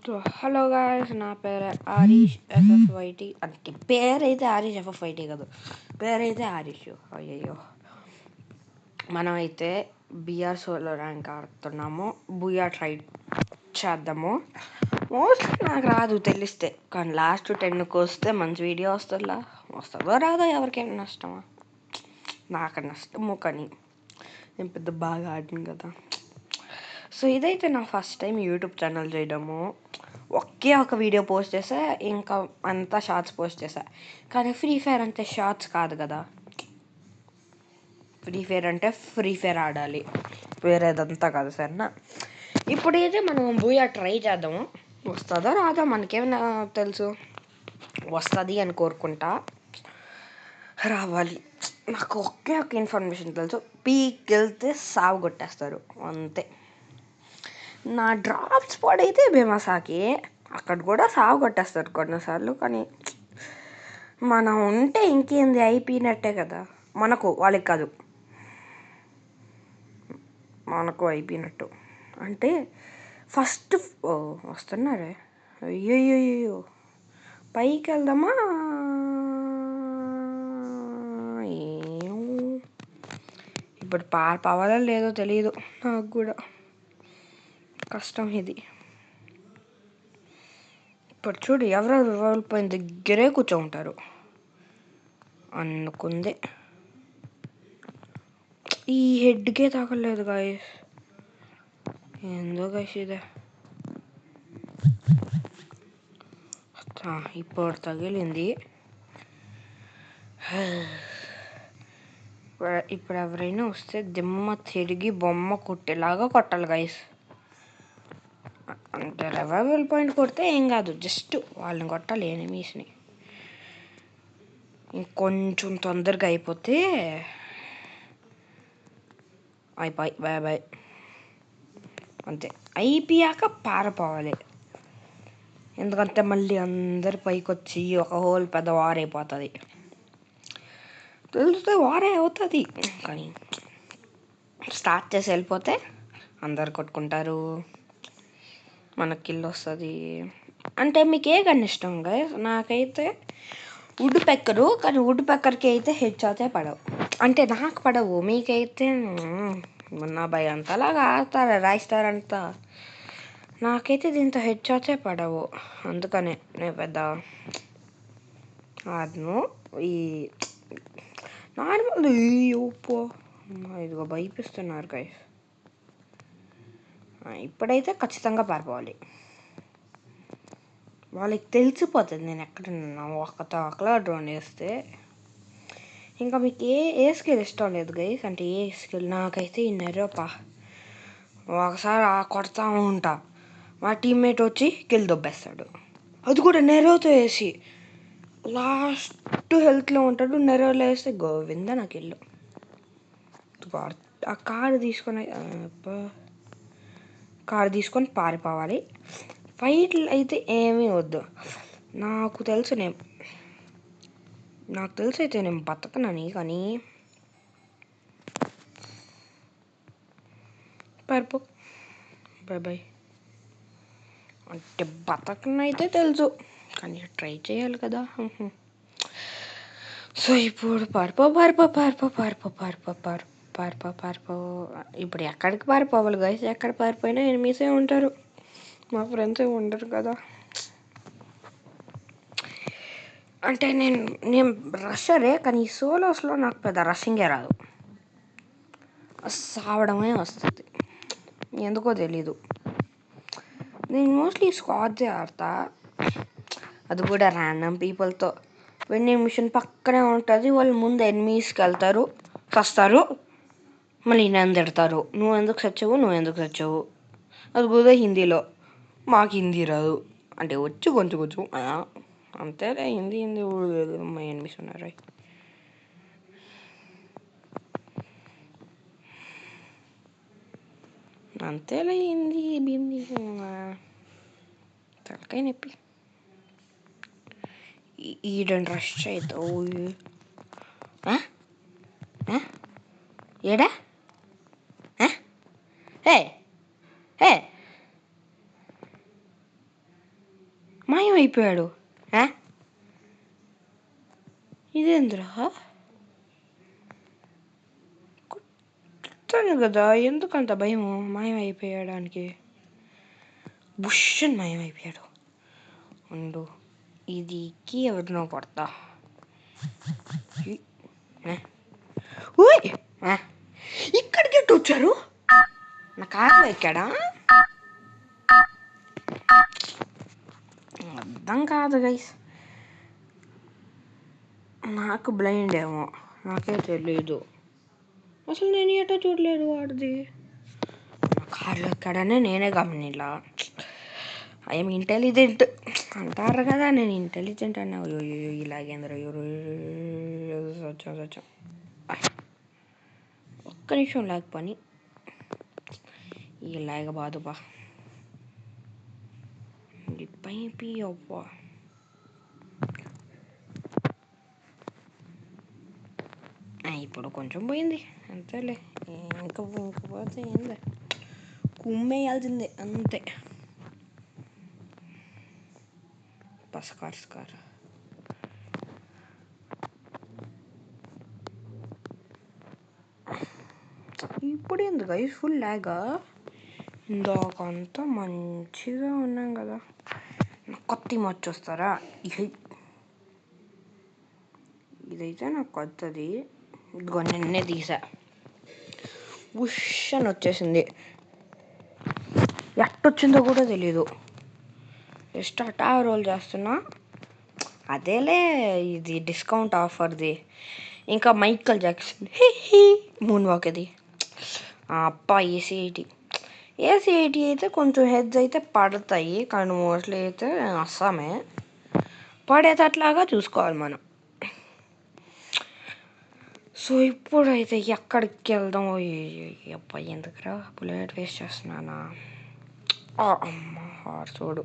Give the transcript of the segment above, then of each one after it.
So hello guys, నా పేరు ఆరీష్ ఎఫ్ఎఫ్వైటీ. అంటే పేరైతే ఆరీష్ ఎఫ్ఎఫ్వైటీ కాదు, పేరైతే ఆరీష్. అయ్యయ్యో, మనమైతే బిఆర్ సోలో ర్యాంక్ ఆడుతున్నాము. బుయా ట్రై చేద్దాము. మోస్ట్లీ నాకు రాదు తెలిస్తే, కానీ లాస్ట్ 10కి వస్తే మంచి వీడియో వస్తుందో రాదో ఎవరికైనా నష్టమా? నాకు నష్టము, కానీ నేను పెద్ద బాగా ఆడిను కదా. సో ఇదైతే నా ఫస్ట్ టైం యూట్యూబ్ ఛానల్ చేయడము. ఒకే ఒక వీడియో పోస్ట్ చేసా, ఇంకా అంతా షార్ట్స్ పోస్ట్ చేసా. కానీ ఫ్రీ ఫైర్ అంటే షార్ట్స్ కాదు కదా. ఫ్రీ ఫైర్ అంటే ఫ్రీ ఫైర్ ఆడాలి, వేరేదంతా కాదు సరేనా. ఇప్పుడైతే మనం బూయా ట్రై చేద్దాము. వస్తుందో రాదో మనకేమైనా తెలుసు, వస్తుంది అని కోరుకుంటా. రావాలి. నాకు ఒకే ఒక ఇన్ఫర్మేషన్ తెలుసు, పీక్ వెళ్తే సాగు కొట్టేస్తారు అంతే. నా డ్రాప్ స్పాట్ అయితే బేమసాకి, అక్కడ కూడా సాగు కొట్టేస్తారు కొన్నిసార్లు. కానీ మనం ఉంటే ఇంకేంది, అయిపోయినట్టే కదా. వాళ్ళకి కాదు, మనకు అయిపోయినట్టు. అంటే ఫస్ట్ వస్తున్నారే, అయ్యో పైకి వెళ్దామా? ఇప్పుడు పారిపోవాలో లేదో తెలియదు నాకు కూడా, కష్టం ఇది. ఇప్పుడు చూడు, ఎవరెవరు వాళ్ళపోయిన దగ్గరే కూర్చోంటారు అనుకుందే. ఈ హెడ్కే తాగలేదు గాయస్, ఏందో గాయస్ ఇదే. ఇప్పుడు తగిలింది. ఇప్పుడు ఎవరైనా వస్తే దిమ్మ తిరిగి బొమ్మ కొట్టేలాగా కొట్టాలి గాయస్. అంటే రివైవల్ పాయింట్ కొడితే ఏం కాదు, జస్ట్ వాళ్ళని కొట్టాలి, ఎనిమీస్ని. ఇంకొంచెం తొందరగా అయిపోతే అయిపోయి బాయ్ బాయ్ అంతే. అయిపోయాక పారిపోవాలి, ఎందుకంటే మళ్ళీ అందరి పైకి వచ్చి ఒక హోల్ పెద్ద వార్ అయిపోతుంది. తెలిస్తే వారే అవుతుంది, కానీ స్టార్ట్ చేసి వెళ్ళిపోతే అందరు కొట్టుకుంటారు, మనకి కిల్ వస్తుంది. అంటే మీకు ఏ గన్ ఇష్టం గైస్? నాకైతే వుడ్ పెక్కరు, కానీ వుడ్ పెక్కర్కి అయితే హెడ్ షాట్సే పడవు. అంటే నాకు పడవు, మీకైతే మొన్న భయ అంతలాగా ఆడతారా రాయిస్తారంతా. నాకైతే దీంతో హెడ్ షాట్సే పడవు, అందుకనే నేను పెద్ద ఆడను. ఈ నార్మల్ ఓపో ఇదిగో భయపిస్తున్నారు గైస్. ఇప్పుడైతే ఖచ్చితంగా పారిపోవాలి, వాళ్ళకి తెలిసిపోతుంది నేను ఎక్కడున్నా. ఒకలా డ్రోన్ వేస్తే ఇంకా మీకు ఏ స్కిల్ ఇష్టం లేదు గైస్? అంటే ఏ స్కిల్? నాకైతే ఈ నెరోపా, ఒకసారి కొడతా ఉంటా, మా టీమ్మేట్ వచ్చి కిల్ దొబ్బేస్తాడు, అది కూడా నెరోతో వేసి. లాస్ట్ హెల్త్లో ఉంటాడు, నెరోలో వేస్తే గోవింద నాకు ఇల్లు. ఆ కారు తీసుకొని పారిపోవాలి. ఫైట్లు అయితే ఏమీ వద్దు. నాకు తెలుసు అయితే నేను బతకనని, కానీ పారిపో బాయ్ బాయ్ అంటే బతకనైతే తెలుసు, కానీ ట్రై చేయాలి కదా. సో ఇప్పుడు పారిపో. ఇప్పుడు ఎక్కడికి పారిపోవాలి గైస్? ఎక్కడ పారిపోయినా ఎనిమీసే ఉంటారు, మా ఫ్రెండ్సే ఉండరు కదా. అంటే నేను రషరే, కానీ సోలోస్లో నాకు పెద్ద రషింగే రాదు, సావడమే వస్తుంది, ఎందుకో తెలీదు. నేను మోస్ట్లీ స్క్వాడ్సే ఆడతా, అది కూడా ర్యాండమ్ పీపుల్తో. వెండింగ్ మిషన్ పక్కనే ఉంటుంది, వాళ్ళు ముందు ఎనిమీస్కి వెళ్తారు, వస్తారు, మళ్ళీ నన్ను తిడతారు, నువ్వు ఎందుకు చచ్చావు. అది కూడా హిందీలో. మాకు హిందీ రాదు, అంటే వచ్చు కొంచెం అంతేలే. హిందీ మా ఎనిమిస్ ఉన్నారు. అంతేలే, హిందీ బిందీ తలకాయ నొప్పి. ఈడని రష్ అవుతావు ఏడా? హే మాయమైపోయాడు. ఇదేంద్రా కొట్టాను కదా, ఎందుకంత భయం మాయమైపోయడానికి? బుషన్ మాయమైపోయాడు. ఉండు, ఇది ఎవరినో కొడతా. ఇక్కడికి ఎట్టు వచ్చారు? నా కారు ఎక్కాడా? అర్థం కాదు గైస్, నాకు బ్లైండ్ ఏమో, నాకే తెలీదు. అసలు నేను ఎటో చూడలేదు వాడిది. నా కార్లో ఎక్కడనే నేనే గమనిలా. ఐఎమ్ ఇంటెలిజెంట్ అంటారు కదా, నేను ఇంటెలిజెంట్ అన్నా. ఇలాగేంద్ర వచ్చాం. ఒక్క నిమిషం లేకపోని ఇలాగ బాదుబా పైపి అవ్వా. ఇప్పుడు కొంచెం పోయింది అంతేలే, ఇంకా పోతే ఏంలే, కుమ్మేయాల్సిందే అంతే. స్కార్ ఇప్పుడు ఎందుకు గైస్ ఫుల్ లాగా? ఇందాకంతా మంచిగా ఉన్నాం కదా. కొత్త మర్చి వస్తారా? ఇదైతే నాకు కొత్తది, ఇదిగో నిన్నే తీసా. ఉష్ అని వచ్చేసింది, ఎట్టొచ్చిందో కూడా తెలీదు. జస్ట్ అటా రోల్ చేస్తున్నా. అదేలే, ఇది డిస్కౌంట్ ఆఫర్ది. ఇంకా మైకల్ జాక్సన్ మూన్ వాక్ ఇది. అప్ప ఏసీ అయితే కొంచెం హెడ్స్ అయితే పడతాయి, కానీ మోస్ట్లీ అయితే అస్సామే పడేటట్లాగా చూసుకోవాలి మనం. సో ఇప్పుడైతే ఎక్కడికి వెళ్దాం? అబ్బాయి ఎందుకురా బుల్లెట్ వేస్ట్ చేస్తున్నానా? అమ్మ హార్సోడు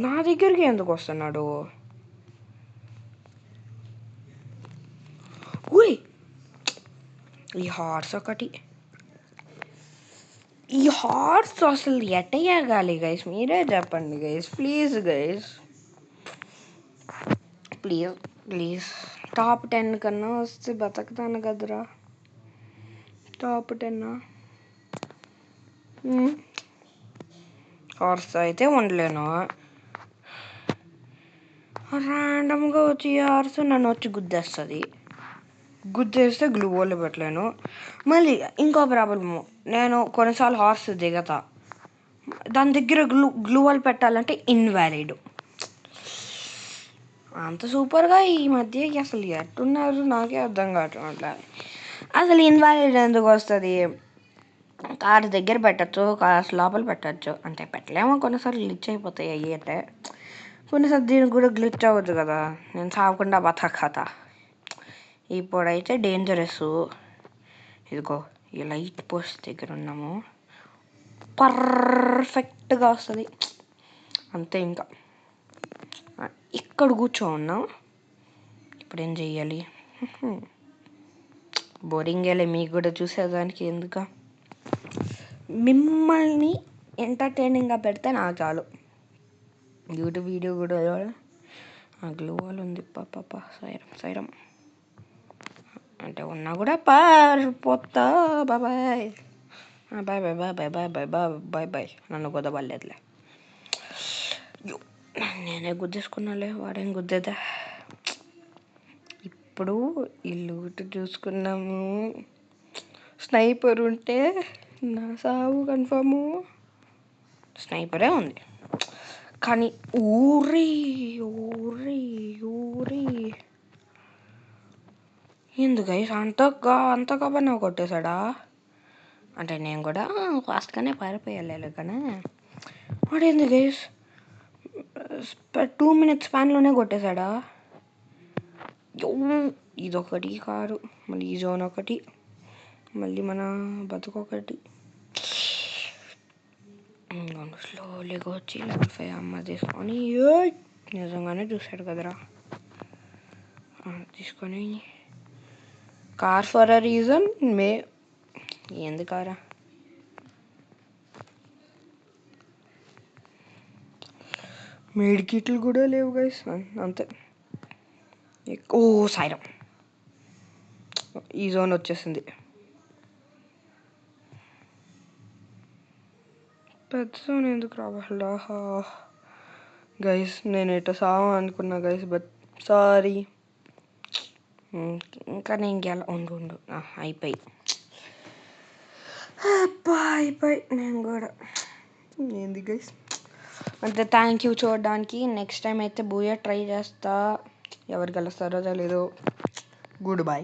నా దగ్గరికి ఎందుకు వస్తున్నాడు? ఈ హార్స్ ఒకటి, ఈ హార్స్ అసలు ఎట్టయ్యగాలి గైస్? మీరే చెప్పండి guys, please guys, please. Top 10 కన్నా వస్తే బతకతాను కదరా. టాప్ 10 హార్స్ అయితే ఉండలేను. ర్యాండమ్గా వచ్చి హార్స్ నన్ను వచ్చి గుద్దేస్తే గ్లూ వాల్ పెట్టలేను. మళ్ళీ ఇంకో ప్రాబ్లము, నేను కొన్నిసార్లు హార్స్ దిగతా, దాని దగ్గర గ్లూ వాల్ పెట్టాలంటే ఇన్వాలిడ్. అంత సూపర్గా ఈ మధ్య అసలు ఎట్టున్నారు నాకే అర్థం కావట్లే. అసలు ఇన్వాలిడ్ ఎందుకు వస్తుంది? కార్ దగ్గర పెట్టచ్చు, కార్ లోపల పెట్టచ్చు, అంటే పెట్టలేమో. కొన్నిసార్లు గ్లిచ్ అయిపోతాయి అయ్యేటే, కొన్నిసార్లు దీనికి కూడా గ్లిచ్ అవ్వద్దు కదా. నేను చావకుండా బతకతా. ఇప్పుడైతే డేంజరస్. ఇదిగో ఈ లైట్ పోస్ట్ దగ్గర ఉన్నాము, పర్ఫెక్ట్గా వస్తుంది అంతే. ఇంకా ఇక్కడ కూర్చోన్నాం. ఇప్పుడు ఏం చెయ్యాలి? బోరింగ్ వెళ్ళి మీకు కూడా చూసేదానికి ఎందుక? మిమ్మల్ని ఎంటర్టైనింగ్గా పెడితే నాకు చాలు. యూట్యూబ్ వీడియో కూడా గ్లో వాల్ ఉంది. పాప సైరం అంటే ఉన్నా కూడా పారిపోతా. బాయ్ నన్ను కుదబడలేదులే. నేనే గుద్దేసుకున్నాలే, వాడేం గుద్దేదా. ఇప్పుడు ఇల్లు చూసుకున్నాము. స్నైపర్ ఉంటే నా సావు కన్ఫర్ము. స్నైపరే ఉంది, కానీ ఊరి ఎందుకు అంతగా పని కొట్టేశాడా? అంటే నేను కూడా ఫాస్ట్గానే పారిపోయాలి, కానీ వాడు ఎందుకు గైస్ 2 minutes స్పాన్లోనే కొట్టేశాడా? ఇదొకటి కారు, మళ్ళీ ఈ జోన్ ఒకటి, మళ్ళీ మన బతుకొకటి. స్లోలీగా వచ్చి లెవెల్ 5 అమ్మ తీసుకొని, నిజంగానే చూశాడు కదరా, తీసుకొని కార్ ఫర్ అ రీజన్. ఎందుకారా? మేడ్ కిట్లు కూడా లేవు గైస్, అంతే. ఓ సాయిరం, ఈ జోన్ వచ్చేసింది. పెద్ద జోన్ ఎందుకు రావాలా గైస్? నేను ఎటో సావు అనుకున్నా గైస్, బట్ సారీ. ఇంకా నేను ఉండు అయిపోయి నేను కూడా ఏంది గైస్. అంటే థ్యాంక్ యూ చూడడానికి. నెక్స్ట్ టైం అయితే బూయా ట్రై చేస్తా. ఎవరు గెలుస్తారో తెలీదు. Good bye.